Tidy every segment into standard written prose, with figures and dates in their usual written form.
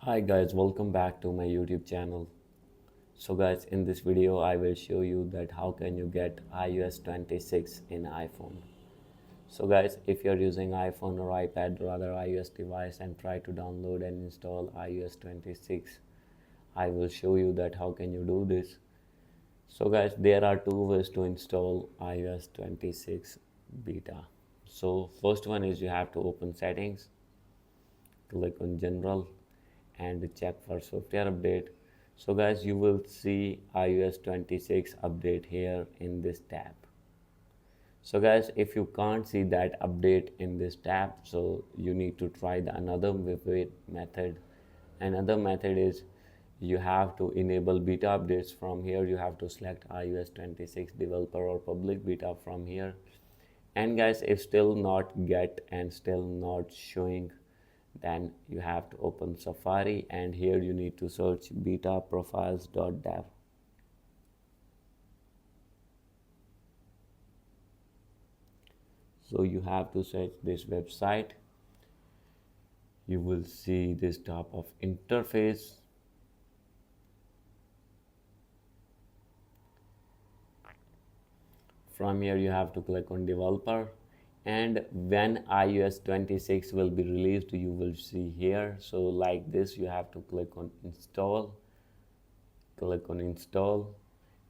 Hi guys, welcome back to my YouTube channel. So guys, in this video I will show you that how can you get iOS 26 in iPhone. So guys, if you're using iPhone or iPad or other iOS device and try to download and install iOS 26, I will show you that how can you do this. So guys, there are two ways to install iOS 26 beta. So first one is you have to open settings, click on general and check for software update. So guys, you will see iOS 26 update here in this tab. So guys, if you can't see that update in this tab, so you need to try the another method. Another method is you have to enable beta updates. From here you have to select iOS 26 developer or public beta from here. And guys, if still not get and still not showing, then you have to open Safari and here you need to search betaprofiles.dev. So you have to search this website. You will see this type of interface. From here you have to click on developer, and when iOS 26 will be released you will see here. So like this, you have to click on install,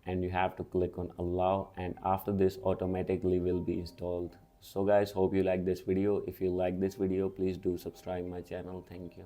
and you have to click on allow, and after this automatically will be installed. So guys, hope you like this video. If you like this video, please do subscribe my channel. Thank you.